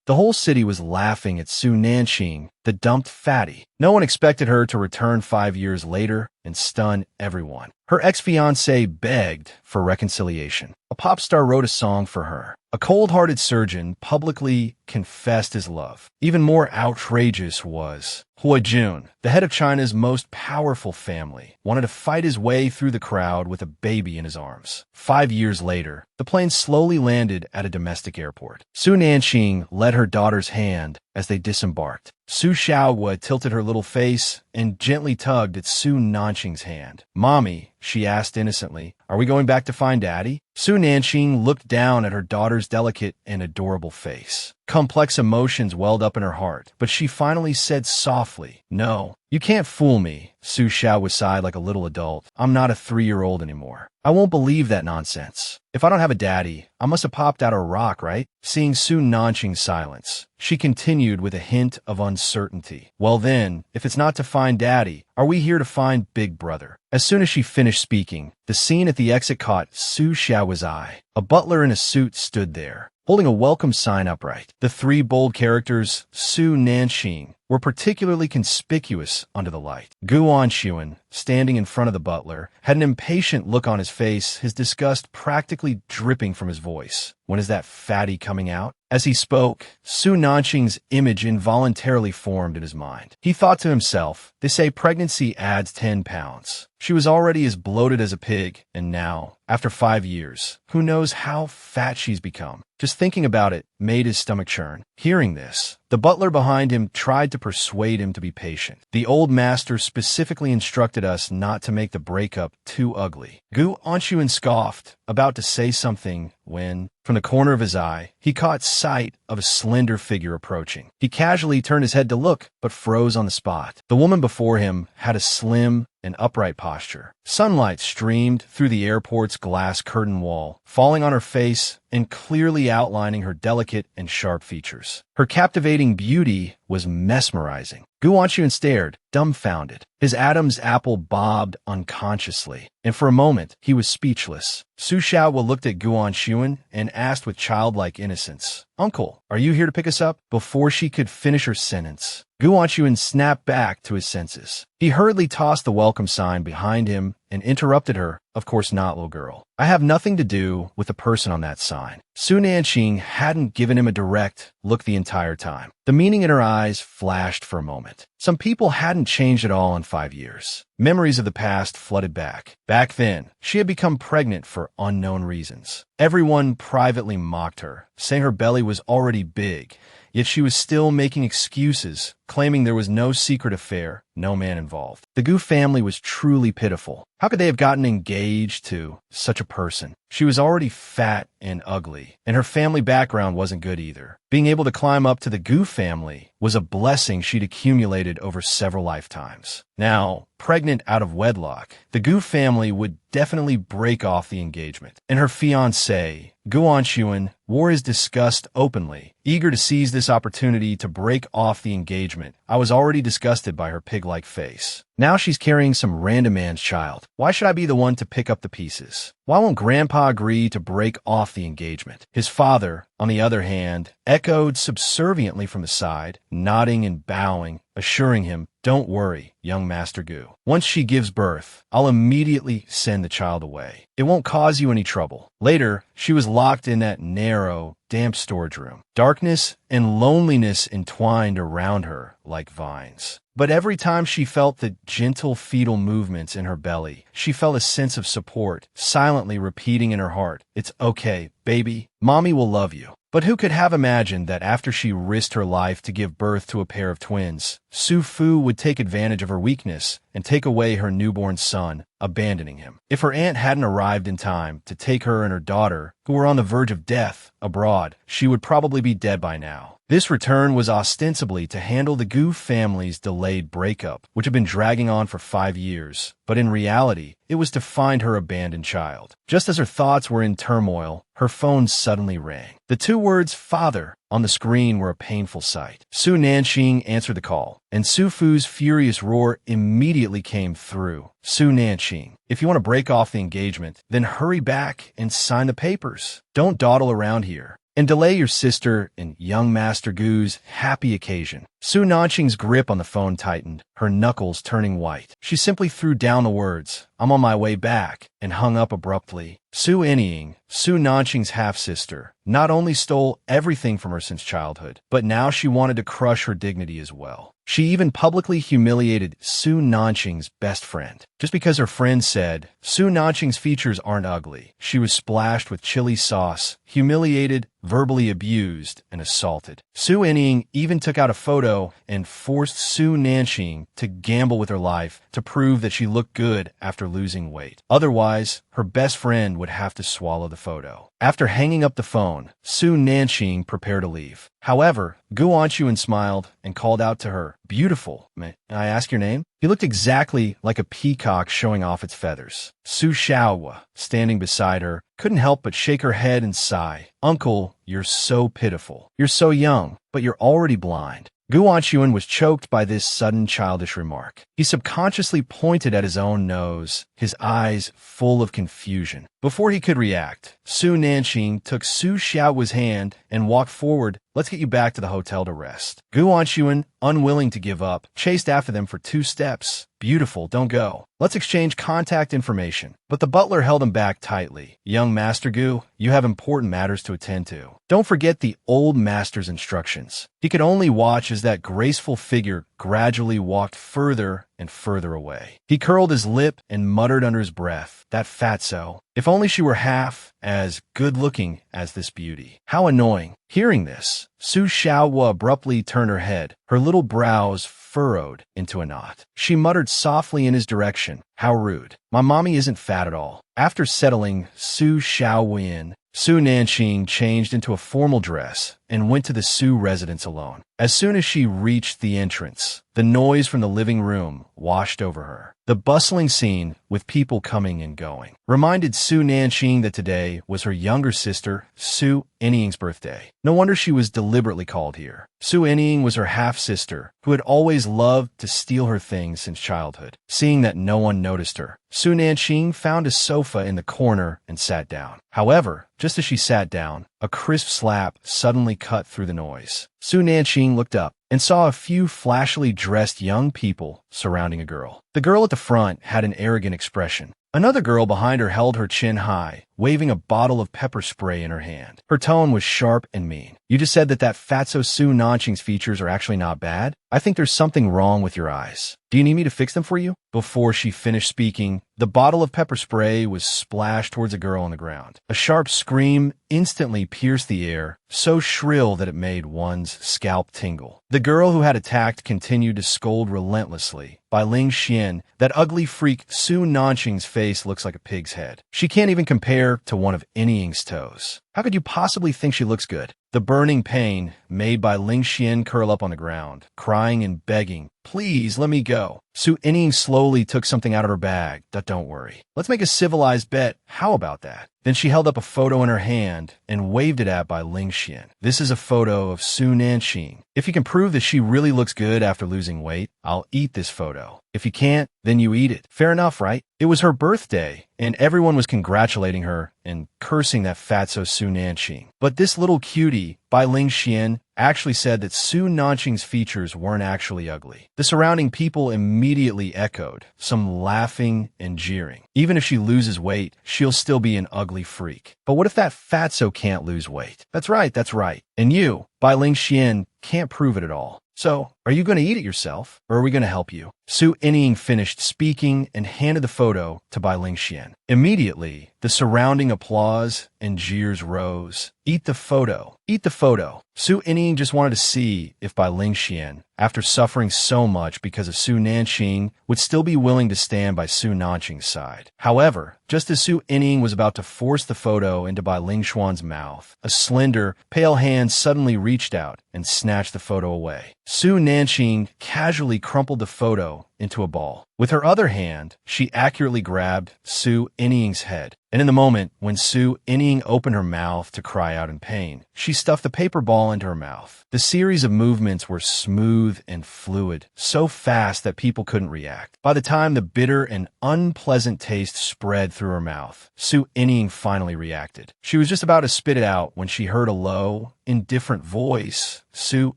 The whole city was laughing at Su Nanqing, the dumped fatty. No one expected her to return 5 years later and stun everyone. Her ex-fiancé begged for reconciliation. A pop star wrote a song for her. A cold-hearted surgeon publicly confessed his love. Even more outrageous was Hua Jun, the head of China's most powerful family, wanted to fight his way through the crowd with a baby in his arms. 5 years later, the plane slowly landed at a domestic airport. Su Nanqing led her daughter's hand as they disembarked. Su Xiaohua tilted her little face and gently tugged at Su Nanqing's hand. "Mommy," she asked innocently, "are we going back to find Daddy?" Su Nanqing looked down at her daughter's delicate and adorable face. Complex emotions welled up in her heart, but she finally said softly, "No, you can't fool me." Su Xiaohua sighed like a little adult. "I'm not a 3-year-old anymore. I won't believe that nonsense. If I don't have a daddy, I must have popped out a rock, right?" Seeing Su Nanqing's silence, she continued with a hint of uncertainty. "Well then, if it's not to find Daddy, are we here to find Big Brother?" As soon as she finished speaking, the scene at the exit caught Su Xiaohua's eye. A butler in a suit stood there, holding a welcome sign upright. The three bold characters, Su Nanqing, were particularly conspicuous under the light. Gu Anxuan, standing in front of the butler, had an impatient look on his face, his disgust practically dripping from his voice. "When is that fatty coming out?" As he spoke, Su Nanqing's image involuntarily formed in his mind. He thought to himself, "They say pregnancy adds 10 pounds. She was already as bloated as a pig, and now, after 5 years, who knows how fat she's become." Just thinking about it made his stomach churn. Hearing this, the butler behind him tried to persuade him to be patient. "The old master specifically instructed us not to make the breakup too ugly." Gu Anxuan scoffed, about to say something, when, from the corner of his eye, he caught sight of a slender figure approaching. He casually turned his head to look, but froze on the spot. The woman before him had a slim and upright posture. Sunlight streamed through the airport's glass curtain wall, falling on her face and clearly outlining her delicate and sharp features. Her captivating beauty was mesmerizing. Gu Anxuan stared, dumbfounded. His Adam's apple bobbed unconsciously, and for a moment he was speechless. Su Xiaohua looked at Gu Anxuan and asked with childlike innocence, "Uncle, are you here to pick us up?" Before she could finish her sentence, Gu Anxuan snapped back to his senses. He hurriedly tossed the welcome sign behind him and interrupted her. "Of course not, little girl. I have nothing to do with the person on that sign." Su Nanqing hadn't given him a direct look the entire time. The meaning in her eyes flashed for a moment. Some people hadn't changed at all in 5 years. Memories of the past flooded back. Back then, she had become pregnant for unknown reasons. Everyone privately mocked her, saying her belly was already big, yet she was still making excuses, claiming there was no secret affair, no man involved. The Gu family was truly pitiful. How could they have gotten engaged to such a person? She was already fat and ugly, and her family background wasn't good either. Being able to climb up to the Gu family was a blessing she'd accumulated over several lifetimes. Now, pregnant out of wedlock, the Gu family would definitely break off the engagement, and her fiancé, Gu Anxuan, wore his disgust openly, eager to seize this opportunity to break off the engagement. I was already disgusted by her pig-like face. Now she's carrying some random man's child. Why should I be the one to pick up the pieces? Why won't Grandpa agree to break off the engagement? His father, on the other hand, echoed subserviently from the side, nodding and bowing, assuring him, "Don't worry, young Master Gu. Once she gives birth, I'll immediately send the child away. It won't cause you any trouble." Later, she was locked in that narrow, damp storage room. Darkness and loneliness entwined around her like vines. But every time she felt the gentle fetal movements in her belly, she felt a sense of support, silently repeating in her heart, "It's okay, baby. Mommy will love you." But who could have imagined that after she risked her life to give birth to a pair of twins, Su Fu would take advantage of her weakness and take away her newborn son, abandoning him. If her aunt hadn't arrived in time to take her and her daughter, who were on the verge of death, abroad, she would probably be dead by now. This return was ostensibly to handle the Gu family's delayed breakup, which had been dragging on for 5 years, but in reality, it was to find her abandoned child. Just as her thoughts were in turmoil, her phone suddenly rang. The two words "father" on the screen were a painful sight. Su Nanqing answered the call, and Su Fu's furious roar immediately came through. "Su Nanqing, if you want to break off the engagement, then hurry back and sign the papers. Don't dawdle around here. and delay your sister and young Master Gu's happy occasion. Su Nanqing's grip on the phone tightened, her knuckles turning white. She simply threw down the words, "I'm on my way back," and hung up abruptly. Su Anying, Su Nanqing's half-sister, not only stole everything from her since childhood, but now she wanted to crush her dignity as well. She even publicly humiliated Su Nanqing's best friend. Just because her friend said, Su Nanqing's features aren't ugly, she was splashed with chili sauce, humiliated, verbally abused, and assaulted. Su Anying even took out a photo and forced Su Nanqing to gamble with her life to prove that she looked good after losing weight. Otherwise, her best friend would have to swallow the photo. After hanging up the phone, Su Nanqing prepared to leave. However, Gu Anquan smiled and called out to her, "Beautiful. May I ask your name?" He looked exactly like a peacock showing off its feathers. Su Xiaohua, standing beside her, couldn't help but shake her head and sigh. "Uncle, you're so pitiful. You're so young, but you're already blind." Gu Anquan was choked by this sudden childish remark. He subconsciously pointed at his own nose, his eyes full of confusion. Before he could react, Su Nanqing took Su Xiaohua's hand and walked forward. "Let's get you back to the hotel to rest." Gu Anquan, unwilling to give up, chased after them for 2 steps. "Beautiful, don't go. Let's exchange contact information." But the butler held him back tightly. "Young Master Gu, you have important matters to attend to. Don't forget the old master's instructions." He could only watch as that graceful figure gradually walked further and further away. He curled his lip and muttered under his breath, "That fatso. If only she were half as good-looking as this beauty." How annoying. Hearing this, Su Xiaohua abruptly turned her head, her little brows furrowed into a knot. She muttered softly in his direction, "How rude. My mommy isn't fat at all." After settling Su Xiaohuan, Su Nanqing changed into a formal dress and went to the Su residence alone. As soon as she reached the entrance, the noise from the living room washed over her. The bustling scene, with people coming and going, reminded Su Nanqing that today was her younger sister, Su Anying's birthday. No wonder she was deliberately called here. Su Anying was her half-sister, who had always loved to steal her things since childhood. Seeing that no one noticed her, Su Nanqing found a sofa in the corner and sat down. However, just as she sat down, a crisp slap suddenly cut through the noise. Su Nanqing looked up and saw a few flashily dressed young people surrounding a girl. The girl at the front had an arrogant expression. Another girl behind her held her chin high, waving a bottle of pepper spray in her hand. Her tone was sharp and mean. "You just said that fatso Su Nanqing's features are actually not bad? I think there's something wrong with your eyes. Do you need me to fix them for you?" Before she finished speaking, the bottle of pepper spray was splashed towards a girl on the ground. A sharp scream instantly pierced the air, so shrill that it made one's scalp tingle. The girl who had attacked continued to scold relentlessly. "By Ling Xian, that ugly freak Su Nanqing's face looks like a pig's head. She can't even compare to one of Anying's toes. How could you possibly think she looks good?" The burning pain made by Ling Xian curl up on the ground, crying and begging, "Please, let me go." Su Anying slowly took something out of her bag. "Don't worry. Let's make a civilized bet. How about that?" Then she held up a photo in her hand and waved it at by Ling Xian. "This is a photo of Su Nanqing. If you can prove that she really looks good after losing weight, I'll eat this photo. If you can't, then you eat it. Fair enough, right?" It was her birthday, and everyone was congratulating her and cursing that fatso Su Nanqing. But this little cutie, by Ling Xian, actually said that Su Nanqing's features weren't actually ugly. The surrounding people immediately echoed, some laughing and jeering. "Even if she loses weight, she'll still be an ugly freak. But what if that fatso can't lose weight?" That's right. And you, by Ling Xian, can't prove it at all. So, are you going to eat it yourself, or are we going to help you?" Su Anying finished speaking and handed the photo to Bai Ling Xian. Immediately, the surrounding applause and jeers rose. "Eat the photo. Eat the photo." Su Anying just wanted to see if Bai Ling Xian, after suffering so much because of Su Nanqing, would still be willing to stand by Su Nanqing's side. However, just as Su Anying was about to force the photo into Bai Ling Xuan's mouth, a slender, pale hand suddenly reached out and snatched the photo away. Su Nanqing Nanqing casually crumpled the photo into a ball. With her other hand, she accurately grabbed Su Inying's head. And in the moment when Su Inying opened her mouth to cry out in pain, she stuffed the paper ball into her mouth. The series of movements were smooth and fluid, so fast that people couldn't react. By the time the bitter and unpleasant taste spread through her mouth, Su Inying finally reacted. She was just about to spit it out when she heard a low, indifferent voice. Su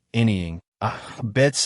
Inying, a bit.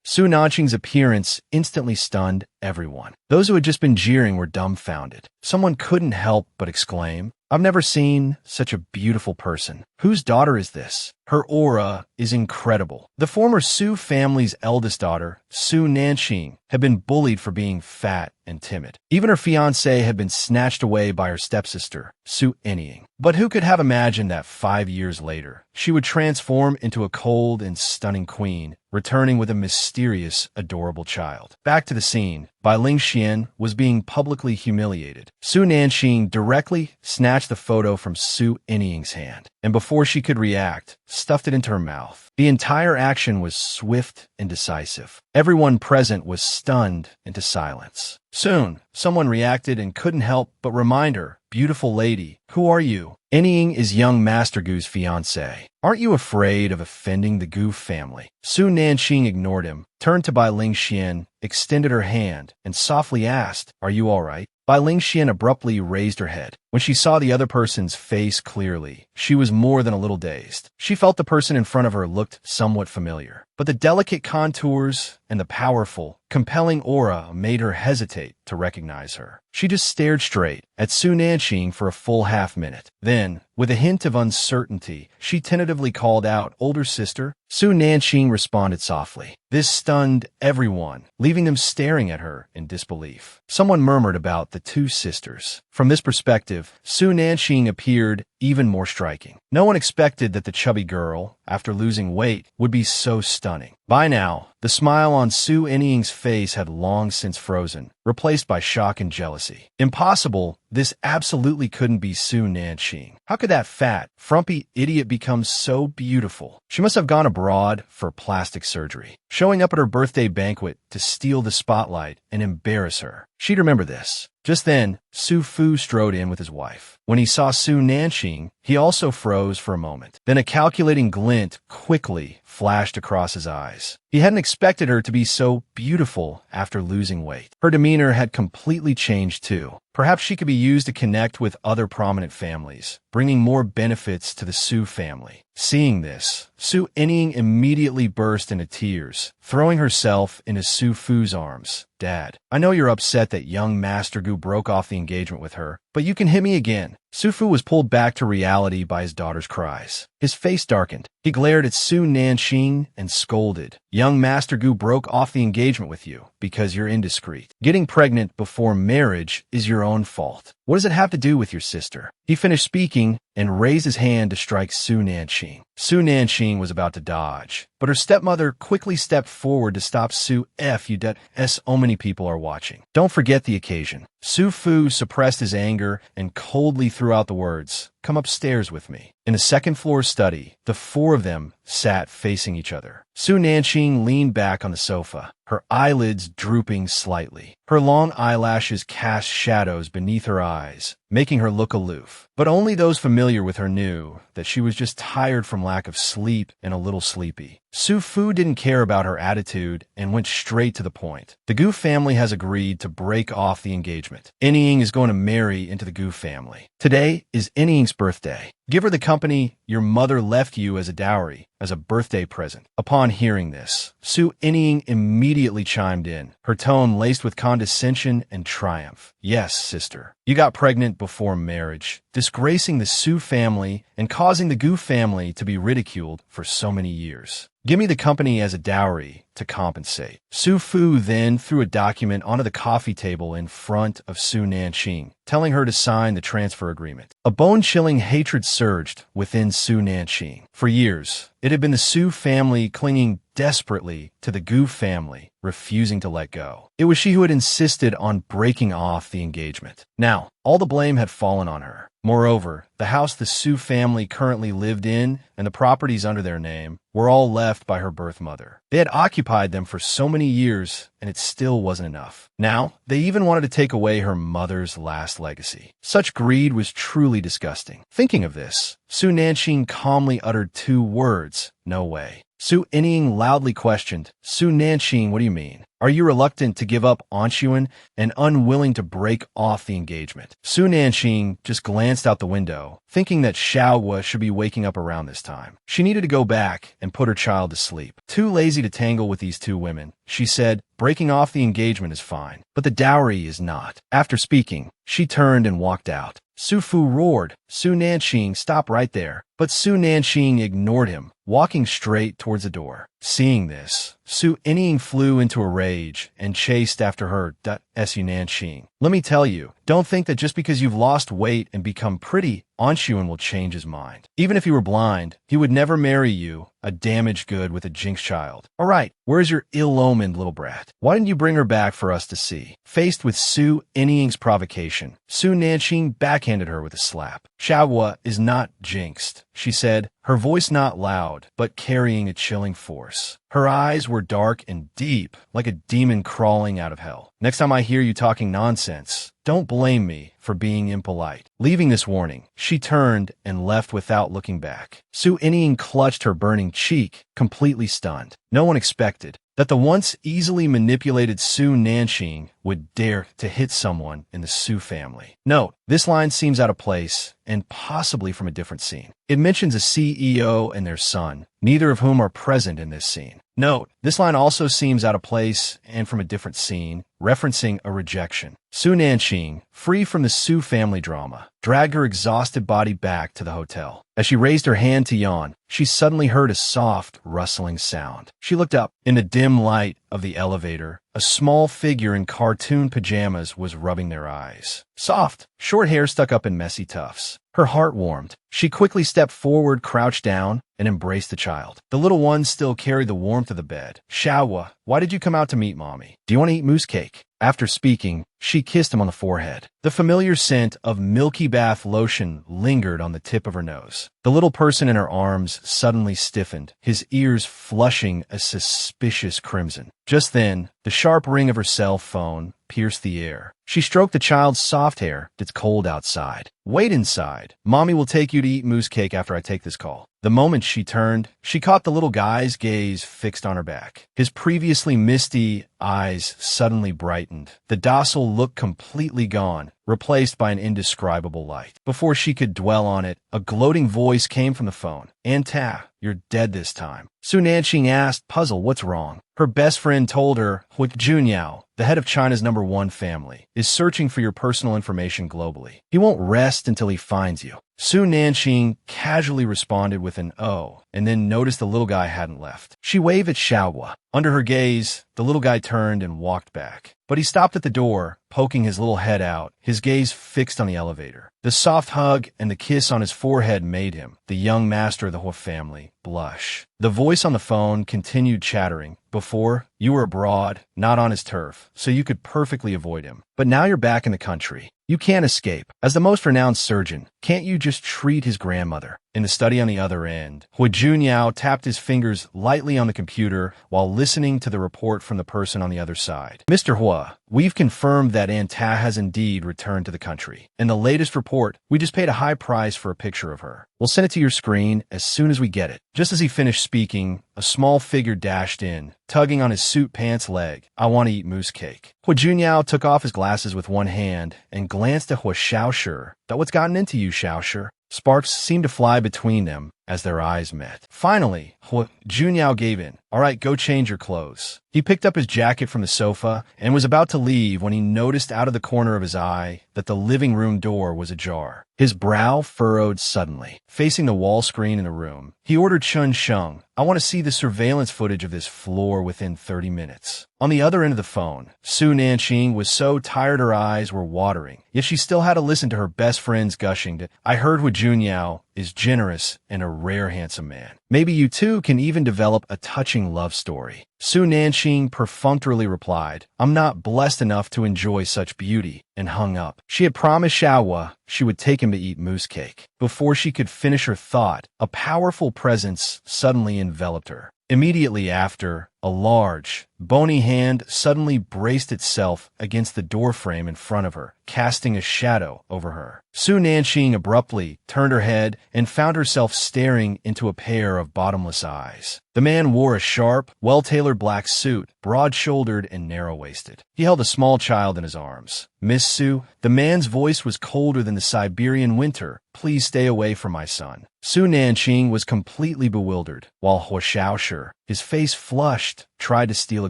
Su Nanqing's appearance instantly stunned everyone. Those who had just been jeering were dumbfounded. Someone couldn't help but exclaim, "I've never seen such a beautiful person. Whose daughter is this? Her aura is incredible." The former Su family's eldest daughter, Su Nanqing, had been bullied for being fat and timid. Even her fiancé had been snatched away by her stepsister, Su Inying. But who could have imagined that 5 years later, she would transform into a cold and stunning queen, returning with a mysterious, adorable child. Back to the scene. Bai Lingxian was being publicly humiliated. Su Nanqing directly snatched the photo from Su Inying's hand, and before she could react, stuffed it into her mouth. The entire action was swift and decisive. Everyone present was stunned into silence. Soon, someone reacted and couldn't help but remind her, "Beautiful lady, who are you?" Inying is young Master Gu's fiancé. "Aren't you afraid of offending the Gu family?" Su Nanqing ignored him, turned to Bai Lingxian, extended her hand, and softly asked, "Are you all right?" Bai Lingxian abruptly raised her head. When she saw the other person's face clearly, she was more than a little dazed. She felt the person in front of her looked somewhat familiar, but the delicate contours and the powerful, compelling aura made her hesitate to recognize her. She just stared straight at Su Nanqing for a full half-minute. Then, with a hint of uncertainty, she tentatively called out, "Older sister?" Su Nanqing responded softly. This stunned everyone, leaving them staring at her in disbelief. Someone murmured about the two sisters. From this perspective, Su Nanqing appeared even more striking. No one expected that the chubby girl, after losing weight, would be so stunning. By now, the smile on Su Inying's face had long since frozen, replaced by shock and jealousy. Impossible, this absolutely couldn't be Su Nanqing. How could that fat, frumpy idiot become so beautiful? She must have gone abroad for plastic surgery, showing up at her birthday banquet to steal the spotlight and embarrass her. She'd remember this. Just then, Su Fu strode in with his wife. When he saw Su Nanqing, he also froze for a moment. Then a calculating glint quickly flashed across his eyes. He hadn't expected her to be so beautiful after losing weight. Her demeanor had completely changed too. Perhaps she could be used to connect with other prominent families, bringing more benefits to the Su family. Seeing this, Su Inying immediately burst into tears, throwing herself into Su Fu's arms. "Dad, I know you're upset that young Master Gu broke off the engagement with her, but you can hit me again." Su Fu was pulled back to reality by his daughter's cries. His face darkened. He glared at Su Nanqing and scolded. "Young Master Gu broke off the engagement with you because you're indiscreet. Getting pregnant before marriage is your own fault. What does it have to do with your sister?" He finished speaking and raised his hand to strike Su Nanqing. Su Nanqing was about to dodge, but her stepmother quickly stepped forward to stop Su F. You so many people are watching. Don't forget the occasion. Su Fu suppressed his anger and coldly threw out the words, "Come upstairs with me." In a second-floor study, the four of them sat facing each other. Su Nanqing leaned back on the sofa, her eyelids drooping slightly. Her long eyelashes cast shadows beneath her eyes, making her look aloof. But only those familiar with her knew that she was just tired from lack of sleep and a little sleepy. Su Fu didn't care about her attitude and went straight to the point. "The Gu family has agreed to break off the engagement. Inying is going to marry into the Gu family. Today is Inying's birthday. Give her the company your mother left you as a dowry, as a birthday present." Upon hearing this, Su Inying immediately chimed in, her tone laced with condescension and triumph. "Yes, sister. You got pregnant before marriage, disgracing the Su family and causing the Gu family to be ridiculed for so many years. Give me the company as a dowry to compensate." Su Fu then threw a document onto the coffee table in front of Su Nanqing, telling her to sign the transfer agreement. A bone-chilling hatred surged within Su Nanqing. For years, it had been the Su family clinging desperately to the Gu family, refusing to let go. It was she who had insisted on breaking off the engagement. Now, all the blame had fallen on her. Moreover, the house the Su family currently lived in and the properties under their name were all left by her birth mother. They had occupied them for so many years, and it still wasn't enough. Now, they even wanted to take away her mother's last legacy. Such greed was truly disgusting. Thinking of this, Su Nanxing calmly uttered 2 words, "No way." Su Inying loudly questioned, "Su Nanxing, what do you mean? Are you reluctant to give up Anshuan and unwilling to break off the engagement?" Su Nanxing just glanced out the window, thinking that Xiaohua should be waking up around this time. She needed to go back and put her child to sleep. Too lazy to tangle with these 2 women, she said, "Breaking off the engagement is fine, but the dowry is not." After speaking, she turned and walked out. Su Fu roared, "Su Nanxing, stop right there." But Su Nanxing ignored him, walking straight towards the door. Seeing this, Su Inying flew into a rage and chased after her. Su Nanxing, let me tell you, don't think that just because you've lost weight and become pretty, Anshuan will change his mind. Even if he were blind, he would never marry you, a damaged good with a jinx child. All right, where's your ill-omened little brat? Why didn't you bring her back for us to see? Faced with Su Inying's provocation, Su Nanxing backhanded her with a slap. Xiaohua is not jinxed, she said, her voice not loud, but carrying a chilling force. Her eyes were dark and deep, like a demon crawling out of hell. Next time I hear you talking nonsense, don't blame me for being impolite. Leaving this warning, she turned and left without looking back. Su Inying clutched her burning cheek, completely stunned. No one expected that the once easily manipulated Su Nanxing would dare to hit someone in the Su family. Note, this line seems out of place and possibly from a different scene. It mentions a CEO and their son, neither of whom are present in this scene. Note, this line also seems out of place and from a different scene, referencing a rejection. Su Nanxing, free from the Su family drama, dragged her exhausted body back to the hotel. As she raised her hand to yawn, she suddenly heard a soft, rustling sound. She looked up. In the dim light of the elevator, a small figure in cartoon pajamas was rubbing their eyes. Soft, short hair stuck up in messy tufts. Her heart warmed. She quickly stepped forward, crouched down, and embraced the child. The little one still carried the warmth of the bed. "Xiaohua, why did you come out to meet Mommy? Do you want to eat moose cake?" After speaking, she kissed him on the forehead. The familiar scent of milky bath lotion lingered on the tip of her nose. The little person in her arms suddenly stiffened, his ears flushing a suspicious crimson. Just then, the sharp ring of her cell phone pierced the air. She stroked the child's soft hair. "It's cold outside. Wait inside. Mommy will take you to eat moose cake after I take this call." The moment she turned, she caught the little guy's gaze fixed on her back. His previously misty eyes suddenly brightened. The docile look completely gone, replaced by an indescribable light. Before she could dwell on it, a gloating voice came from the phone. "Anta, you're dead this time." Su Nanxing asked, puzzled, "What's wrong?" Her best friend told her, "Hu Junyao, the head of China's #1 family, is searching for your personal information globally. He won't rest until he finds you." Su Nanxing casually responded with an "oh," and then noticed the little guy hadn't left. She waved at Xiaohua. Under her gaze, the little guy turned and walked back. But he stopped at the door, poking his little head out, his gaze fixed on the elevator. The soft hug and the kiss on his forehead made him, the young master of the Hua family, blush. The voice on the phone continued chattering. "Before, you were abroad, not on his turf, so you could perfectly avoid him. But now you're back in the country. You can't escape. As the most renowned surgeon, can't you just treat his grandmother?" In the study on the other end, Hu Junyao tapped his fingers lightly on the computer while listening to the report from the person on the other side. "Mr. Hua, we've confirmed that Anta has indeed returned to the country. In the latest report, we just paid a high price for a picture of her. We'll send it to your screen as soon as we get it." Just as he finished speaking, a small figure dashed in, tugging on his suit pants leg. "I want to eat moose cake." Hu Junyao took off his glasses with one hand and glanced at Hu Xiaoshi. "That what's gotten into you, Xiaoshi?" Sparks seemed to fly between them as their eyes met. Finally, Hu Junyao gave in. "All right, go change your clothes." He picked up his jacket from the sofa and was about to leave when he noticed out of the corner of his eye that the living room door was ajar. His brow furrowed suddenly. Facing the wall screen in the room, he ordered Chun Sheng, "I want to see the surveillance footage of this floor within 30 minutes. On the other end of the phone, Su Nanxing was so tired her eyes were watering, yet she still had to listen to her best friend's gushing to, "I heard Hu Junyao is generous and a rare handsome man. Maybe you two can even develop a touching love story. Su Nanxing perfunctorily replied, I'm not blessed enough to enjoy such beauty, and hung up. She had promised Xiaohua she would take him to eat moose cake. Before she could finish her thought, a powerful presence suddenly enveloped her. Immediately after, a large, bony hand suddenly braced itself against the doorframe in front of her, casting a shadow over her. Su Nanxing abruptly turned her head and found herself staring into a pair of bottomless eyes. The man wore a sharp, well-tailored black suit, broad-shouldered and narrow-waisted. He held a small child in his arms. Miss Su, the man's voice was colder than the Siberian winter. Please stay away from my son. Su Nanxing was completely bewildered, while Huo Xiaoshi, his face flushed, tried to steal a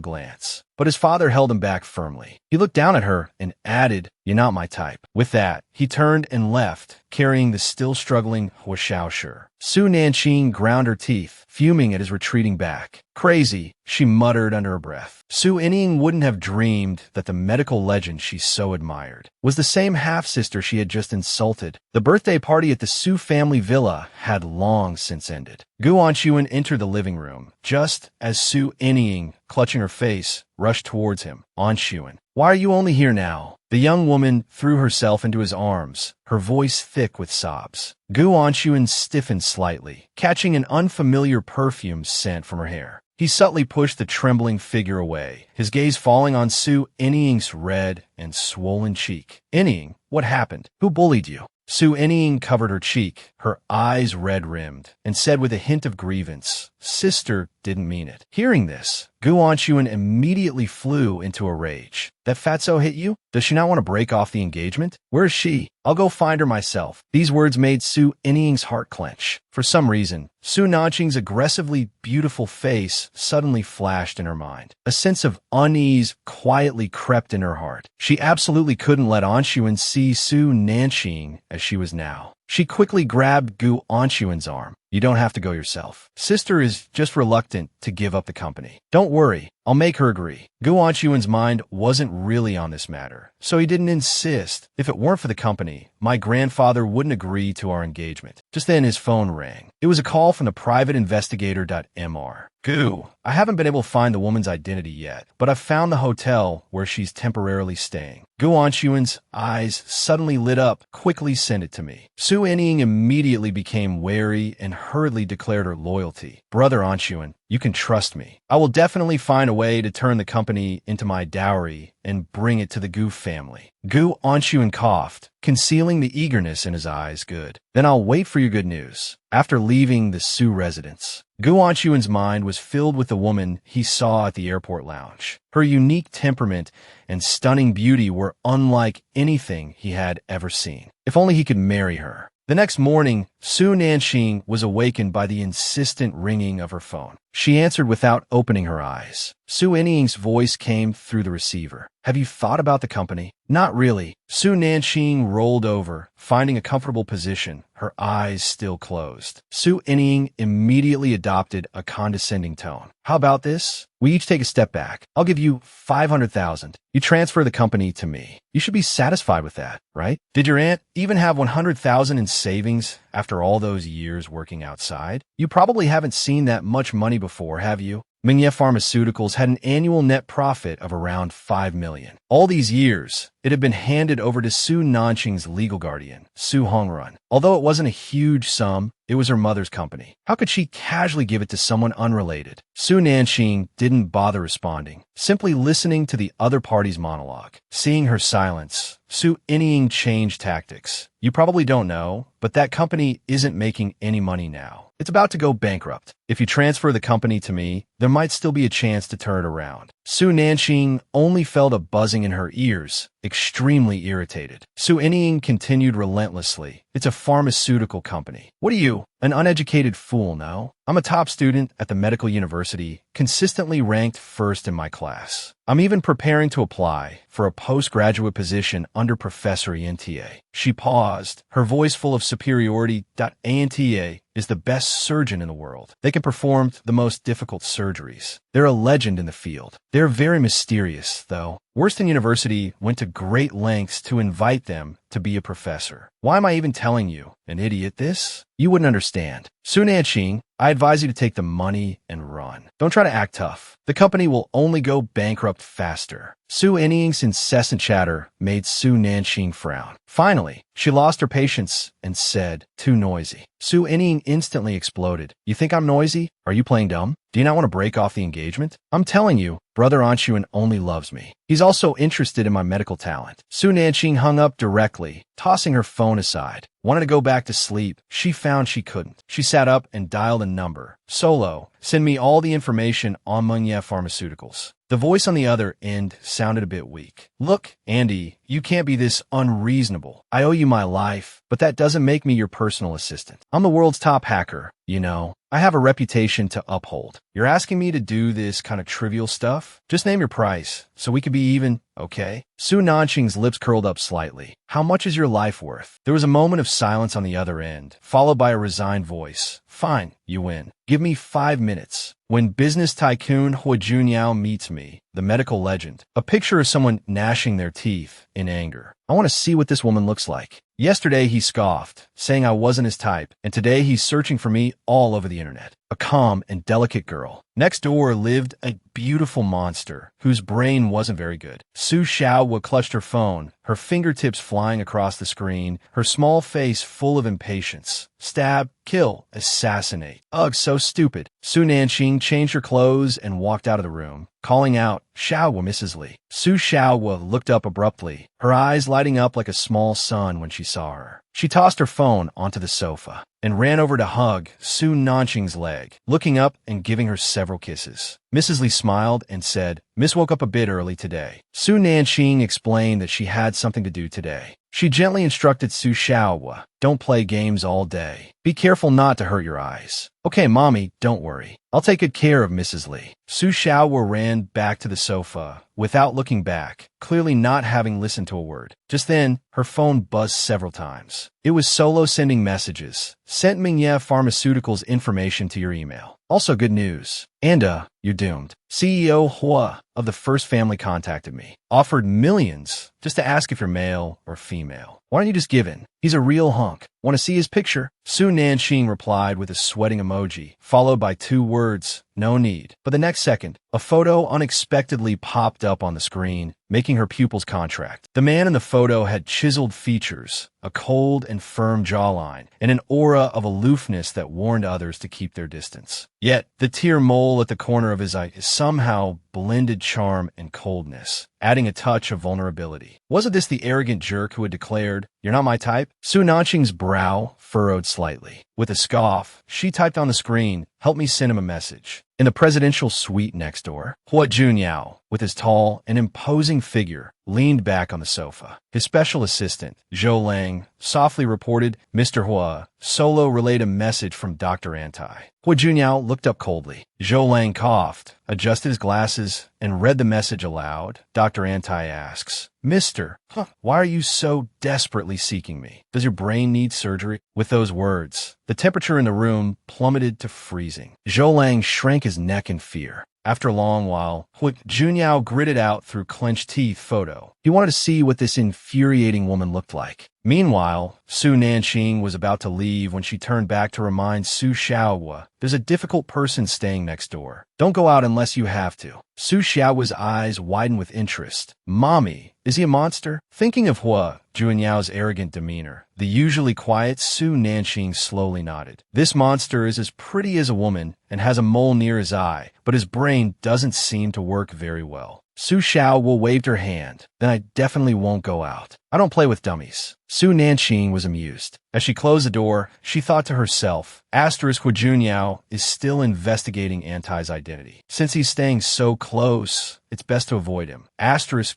glance. But his father held him back firmly. He looked down at her and added, You're not my type. With that, he turned and left, carrying the still struggling Huo Xiaoshi. Su Nanxing ground her teeth, fuming at his retreating back. Crazy, she muttered under her breath. Su Enning wouldn't have dreamed that the medical legend she so admired was the same half-sister she had just insulted. The birthday party at the Su family villa had long since ended. Gu Anxuan entered the living room, just as Su Enning, clutching her face, rushed towards him. Anxuan, why are you only here now? The young woman threw herself into his arms, her voice thick with sobs. Gu Anxuan stiffened slightly, catching an unfamiliar perfume scent from her hair. He subtly pushed the trembling figure away, his gaze falling on Su Enning's red and swollen cheek. Enning, what happened? Who bullied you? Su Enning covered her cheek, her eyes red-rimmed, and said with a hint of grievance, Sister didn't mean it. Hearing this, Gu Anxuan immediately flew into a rage. That fatso hit you? Does she not want to break off the engagement? Where is she? I'll go find her myself. These words made Su Enning's heart clench. For some reason, Su Nanxing's aggressively beautiful face suddenly flashed in her mind. A sense of unease quietly crept in her heart. She absolutely couldn't let Anxuan see Su Nanxing as she was now. She quickly grabbed Gu Anxuan's arm. You don't have to go yourself. Sister is just reluctant to give up the company. Don't worry, I'll make her agree. Gu Anxuan's mind wasn't really on this matter, so he didn't insist. If it weren't for the company, my grandfather wouldn't agree to our engagement. Just then his phone rang. It was a call from the private investigator.mr. Gu, I haven't been able to find the woman's identity yet, but I've found the hotel where she's temporarily staying. Gu Anxuan's eyes suddenly lit up. Quickly send it to me. Su Enning immediately became wary and hurriedly declared her loyalty. Brother Anxuan, you can trust me. I will definitely find a way to turn the company into my dowry and bring it to the Gu family. Gu Anxuan coughed, concealing the eagerness in his eyes. Good. Then I'll wait for your good news. After leaving the Su residence, Gu Anxuan's mind was filled with the woman he saw at the airport lounge. Her unique temperament and stunning beauty were unlike anything he had ever seen. If only he could marry her. The next morning, Su Nanxing was awakened by the insistent ringing of her phone. She answered without opening her eyes. Su Enning's voice came through the receiver. Have you thought about the company? Not really. Su Nanxing rolled over, finding a comfortable position, her eyes still closed. Su Enning immediately adopted a condescending tone. How about this? We each take a step back. I'll give you 500,000. You transfer the company to me. You should be satisfied with that, right? Did your aunt even have 100,000 in savings after all those years working outside? You probably haven't seen that much money before, have you? Manhwa Pharmaceuticals had an annual net profit of around 5 million. All these years, it had been handed over to Su Nanxing's legal guardian, Su Hongrun. Although it wasn't a huge sum, it was her mother's company. How could she casually give it to someone unrelated? Su Nanxing didn't bother responding, simply listening to the other party's monologue. Seeing her silence, Su Enning changed tactics. You probably don't know, but that company isn't making any money now. It's about to go bankrupt. If you transfer the company to me, there might still be a chance to turn it around. Su Nanxing only felt a buzzing in her ears, extremely irritated. Su Enning continued relentlessly. It's a pharmaceutical company. What are you, an uneducated fool, no? I'm a top student at the medical university, consistently ranked first in my class. I'm even preparing to apply for a postgraduate position under Professor Enta. She paused, her voice full of superiority. Enta is the best surgeon in the world. They can perform the most difficult surgeries. They're a legend in the field. They're very mysterious, though. Worston University went to great lengths to invite them to be a professor. Why am I even telling you, an idiot, this? You wouldn't understand. Su Nanqing, I advise you to take the money and run. Don't try to act tough. The company will only go bankrupt faster. Su Inning's incessant chatter made Su Nanqing frown. Finally, she lost her patience and said, "Too noisy." Su Inning instantly exploded. "You think I'm noisy? Are you playing dumb? Do you not want to break off the engagement? I'm telling you, Brother Anshuan only loves me. He's also interested in my medical talent." Su Nanqing hung up directly, tossing her phone aside. Wanted to go back to sleep. She found she couldn't. She sat up and dialed a number. "Solo, send me all the information on manhwa Pharmaceuticals." The voice on the other end sounded a bit weak. "Look, Andy, you can't be this unreasonable. I owe you my life, but that doesn't make me your personal assistant. I'm the world's top hacker, you know. I have a reputation to uphold. You're asking me to do this kind of trivial stuff? Just name your price, so we could be even, okay?" Su Nanqing's lips curled up slightly. "How much is your life worth?" There was a moment of silence on the other end, followed by a resigned voice. "Fine, you win. Give me 5 minutes. When business tycoon Hua Junyao meets me, the medical legend, a picture of someone gnashing their teeth in anger. I want to see what this woman looks like. Yesterday he scoffed, saying I wasn't his type, and today he's searching for me all over the internet. A calm and delicate girl. Next door lived a beautiful monster whose brain wasn't very good. Su Xiaohua clutched her phone, her fingertips flying across the screen, her small face full of impatience. Stab, kill, assassinate. Ugh, so stupid. Su Nanqing changed her clothes and walked out of the room, calling out, "Xiaohua, Mrs. Li." Su Xiaohua looked up abruptly, her eyes lighting up like a small sun when she saw her. She tossed her phone onto the sofa and ran over to hug Su Nanqing's leg, looking up and giving her several kisses. Mrs. Li smiled and said, "Miss woke up a bit early today." Su Nanqing explained that she had something to do today. She gently instructed Su Xiaohua, "Don't play games all day. Be careful not to hurt your eyes." "Okay, Mommy, don't worry. I'll take good care of Mrs. Li." Su Xiaohua ran back to the sofa without looking back, clearly not having listened to a word. Just then, her phone buzzed several times. It was Solo sending messages. "Sent manhwa Pharmaceuticals information to your email. Also good news. And, you're doomed. CEO Hua of the First Family contacted me. Offered millions just to ask if you're male or female. Why don't you just give in? He's a real hunk. Want to see his picture?" Su Nanqing replied with a sweating emoji, followed by 2 words, "No need." But the next second, a photo unexpectedly popped up on the screen, making her pupils contract. The man in the photo had chiseled features, a cold and firm jawline, and an aura of aloofness that warned others to keep their distance. Yet, the tear mole at the corner of his eye somehow blended charm and coldness, adding a touch of vulnerability. Wasn't this the arrogant jerk who had declared, "You're not my type"? Su Nanqing's brow furrowed slightly. With a scoff, she typed on the screen, "Help me send him a message." In the presidential suite next door, Hua Junyao, with his tall and imposing figure, leaned back on the sofa. His special assistant, Zhou Lang, softly reported, "Mr. Hua, Solo relayed a message from Dr. Antai." Hua Junyao looked up coldly. Zhou Lang coughed, adjusted his glasses, and read the message aloud. Dr. Antai asks, "Mister, why are you so desperately seeking me? Does your brain need surgery?" With those words, the temperature in the room plummeted to freezing. Zhou Lang shrank his neck in fear. After a long while, Hua Junyao gritted out through clenched teeth photo. He wanted to see what this infuriating woman looked like. Meanwhile, Su Nanqing was about to leave when she turned back to remind Su Xiaohua, "There's a difficult person staying next door. Don't go out unless you have to." Su Xiaohua's eyes widened with interest. "Mommy, is he a monster?" Thinking of Hua Junyao's arrogant demeanor, the usually quiet Su Nanqing slowly nodded. "This monster is as pretty as a woman and has a mole near his eye, but his brain doesn't seem to work very well." Su Xiaohua waved her hand. "Then I definitely won't go out. I don't play with dummies." Su Nanqing was amused. As she closed the door, she thought to herself, Hua Junyao is still investigating Antai's identity. Since he's staying so close, it's best to avoid him.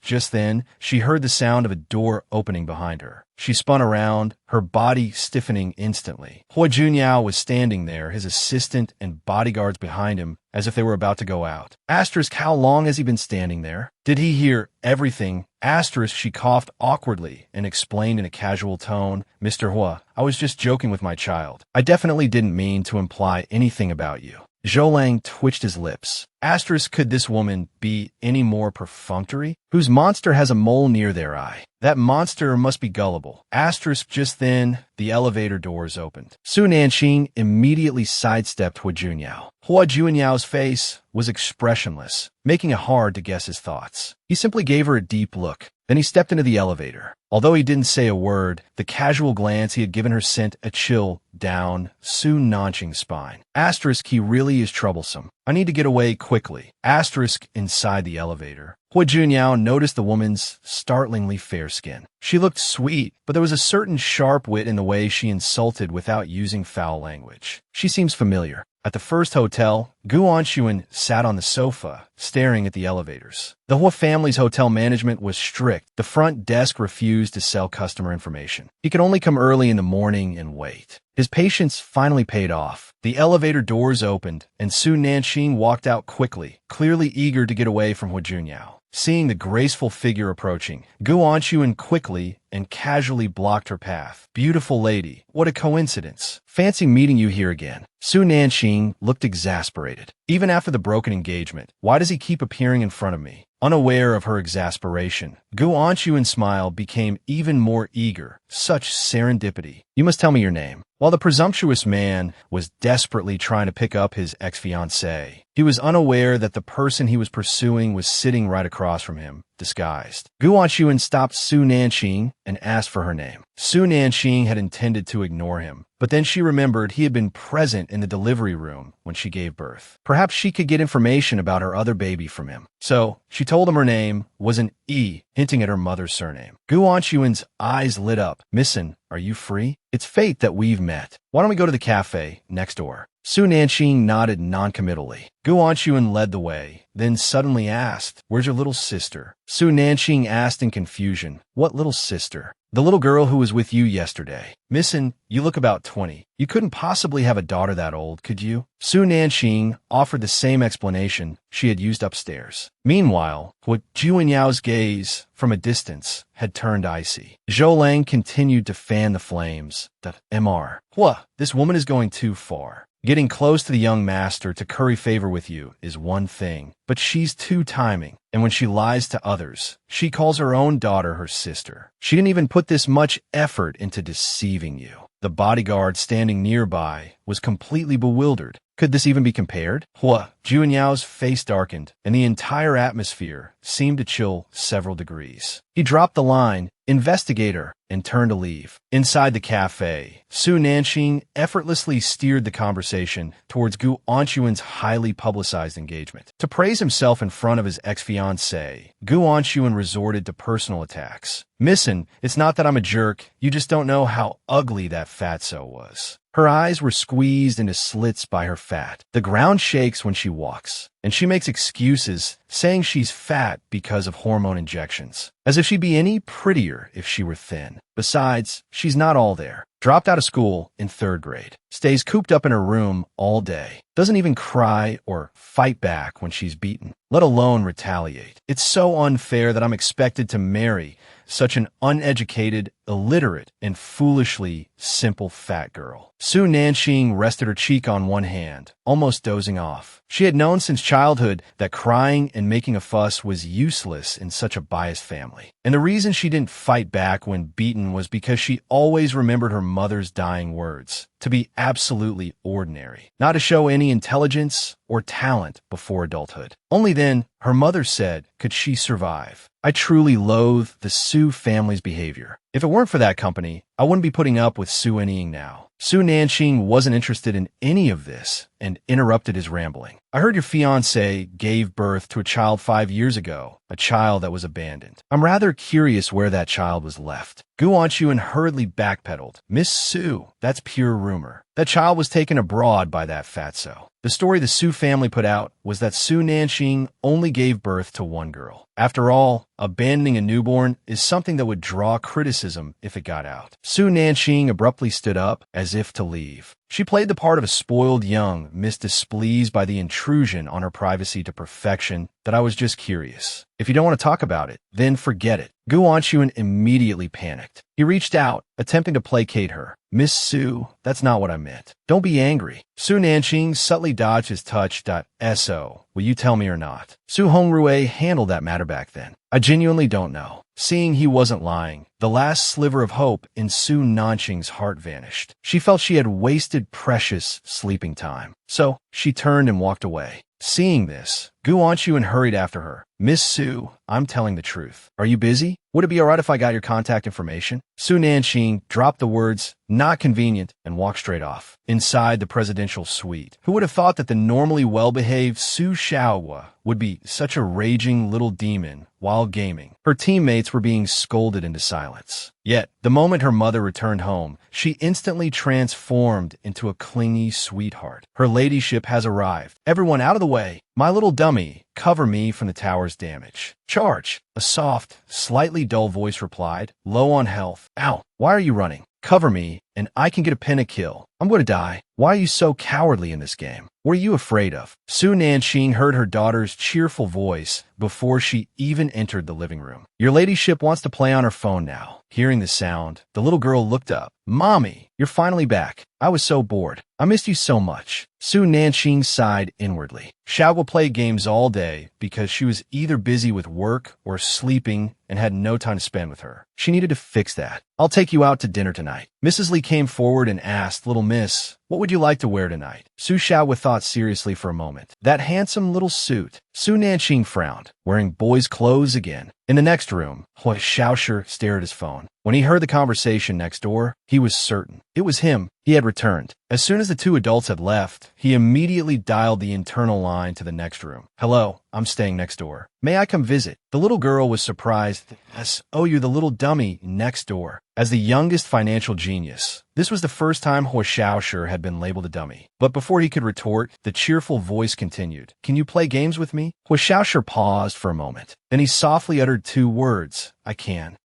Just then, she heard the sound of a door opening behind her. She spun around, her body stiffening instantly. Hua Junyao was standing there, his assistant and bodyguards behind him, as if they were about to go out. How long has he been standing there? Did he hear everything? She coughed awkwardly and explained in a casual tone, "Mr. Hua, I was just joking with my child. I definitely didn't mean to imply anything about you." Zhou Lang twitched his lips. Asterisk, could this woman be any more perfunctory? Whose monster has a mole near their eye? That monster must be gullible. Asterisk, just then, the elevator doors opened. Su Nanqing immediately sidestepped Hua Junyao. Hua Junyao's face was expressionless, making it hard to guess his thoughts. He simply gave her a deep look. Then he stepped into the elevator. Although he didn't say a word, the casual glance he had given her sent a chill down Su Nanqing's spine. Asterisk, he really is troublesome. I need to get away quickly. Asterisk, inside the elevator. Hua Junyao noticed the woman's startlingly fair skin. She looked sweet, but there was a certain sharp wit in the way she insulted without using foul language. She seems familiar. At the first hotel, Gu Anxuan sat on the sofa, staring at the elevators. The Hua family's hotel management was strict. The front desk refused to sell customer information. He could only come early in the morning and wait. His patience finally paid off. The elevator doors opened, and Su Nanqing walked out quickly, clearly eager to get away from Hua Junyao. Seeing the graceful figure approaching, Gu Anxuan quickly and casually blocked her path. Beautiful lady, what a coincidence. Fancy meeting you here again. Su Nanqing looked exasperated. Even after the broken engagement, why does he keep appearing in front of me? Unaware of her exasperation, Gu Anxuan's smile became even more eager. Such serendipity. You must tell me your name. While the presumptuous man was desperately trying to pick up his ex-fiancée, he was unaware that the person he was pursuing was sitting right across from him, disguised. Gu Anxuan stopped Su Nanqing and asked for her name. Su Nanqing had intended to ignore him, but then she remembered he had been present in the delivery room when she gave birth. Perhaps she could get information about her other baby from him. So she told him her name was an E, hinting at her mother's surname. Gu Anxuan's eyes lit up. Missin, are you free? It's fate that we've met. Why don't we go to the cafe next door? Su Nanqing nodded noncommittally. Gu Anxuan led the way, then suddenly asked, where's your little sister? Su Nanqing asked in confusion, what little sister? The little girl who was with you yesterday. Missin, you look about 20. You couldn't possibly have a daughter that old, could you? Su Nanqing offered the same explanation she had used upstairs. Meanwhile, Hua Junyao's gaze, from a distance, had turned icy. Zhou Lang continued to fan the flames. Mr. Hua, this woman is going too far. Getting close to the young master to curry favor with you is one thing, but she's too timing. And when she lies to others, she calls her own daughter her sister. She didn't even put this much effort into deceiving you. The bodyguard standing nearby was completely bewildered. Could this even be compared? Hua Junyao's face darkened, and the entire atmosphere seemed to chill several degrees. He dropped the line, investigator, and turned to leave. Inside the cafe, Su Nanqing effortlessly steered the conversation towards Gu Anxuan's highly publicized engagement. To praise himself in front of his ex-fiancée, Gu Anxuan resorted to personal attacks. Missin, it's not that I'm a jerk, you just don't know how ugly that fatso was. Her eyes were squeezed into slits by her fat. The ground shakes when she walks, and she makes excuses, saying she's fat because of hormone injections, as if she'd be any prettier if she were thin. Besides, she's not all there. Dropped out of school in 3rd grade. Stays cooped up in her room all day. Doesn't even cry or fight back when she's beaten, let alone retaliate. It's so unfair that I'm expected to marry such an uneducated, illiterate, and foolishly simple fat girl. Su Nanqing rested her cheek on one hand, almost dozing off. She had known since childhood that crying and making a fuss was useless in such a biased family. And the reason she didn't fight back when beaten was because she always remembered her mother's dying words, to be absolutely ordinary, not to show any intelligence or talent before adulthood. Only then, her mother said, could she survive. I truly loathe the Su family's behavior. If it weren't for that company, I wouldn't be putting up with Su Anying now. Su Nanqing wasn't interested in any of this and interrupted his rambling. I heard your fiancé gave birth to a child 5 years ago, a child that was abandoned. I'm rather curious where that child was left. Gu Anxuan hurriedly backpedaled. Miss Su, that's pure rumor. That child was taken abroad by that fatso. The story the Su family put out was that Su Nanqing only gave birth to one girl. After all, abandoning a newborn is something that would draw criticism if it got out. Su Nanqing abruptly stood up as if to leave. She played the part of a spoiled young miss displeased by the intrusion on her privacy to perfection that I was just curious. If you don't want to talk about it, then forget it. Gu Wanchuan immediately panicked. He reached out, attempting to placate her. Miss Su, that's not what I meant. Don't be angry. Su Nanqing subtly dodged his touch. So, will you tell me or not? Su Hongrui handled that matter back then. I genuinely don't know. Seeing he wasn't lying, the last sliver of hope in Su Nanqing's heart vanished. She felt she had wasted precious sleeping time. So, she turned and walked away. Seeing this, Gu Wanchuan hurried after her. Miss Su, I'm telling the truth. Are you busy? Would it be alright if I got your contact information? Su Nanqing dropped the words, not convenient, and walked straight off. Inside the presidential suite, who would have thought that the normally well-behaved Su Xiaohua would be such a raging little demon while gaming? Her teammates were being scolded into silence. Yet, the moment her mother returned home, she instantly transformed into a clingy sweetheart. Her ladyship has arrived. Everyone out of the way. My little dummy, cover me from the tower's damage. Charge! A soft, slightly dull voice replied, low on health. Ow, why are you running? Cover me, and I can get a pin a kill. I'm going to die. Why are you so cowardly in this game? What are you afraid of? Su Nanqing heard her daughter's cheerful voice before she even entered the living room. Your ladyship wants to play on her phone now. Hearing the sound, the little girl looked up. Mommy, you're finally back. I was so bored. I missed you so much. Su Nanqing sighed inwardly. Xiaohua played games all day because she was either busy with work or sleeping and had no time to spend with her. She needed to fix that. I'll take you out to dinner tonight. Mrs. Li came forward and asked, Little miss, what would you like to wear tonight? Su Xiaohua thought seriously for a moment. That handsome little suit. Su Nanqing frowned, wearing boys' clothes again. In the next room, Hui Xiaoshi stared at his phone. When he heard the conversation next door, he was certain. It was him. He had returned. As soon as the two adults had left, he immediately dialed the internal line to the next room. Hello, I'm staying next door. May I come visit? The little girl was surprised. Yes, oh, you're the little dummy next door. As the youngest financial genius, this was the first time Hui Xiaoshi had been labeled a dummy. But before he could retort, the cheerful voice continued. Can you play games with me? Hui Xiaoshi paused for a moment. Then he softly uttered two words. I can.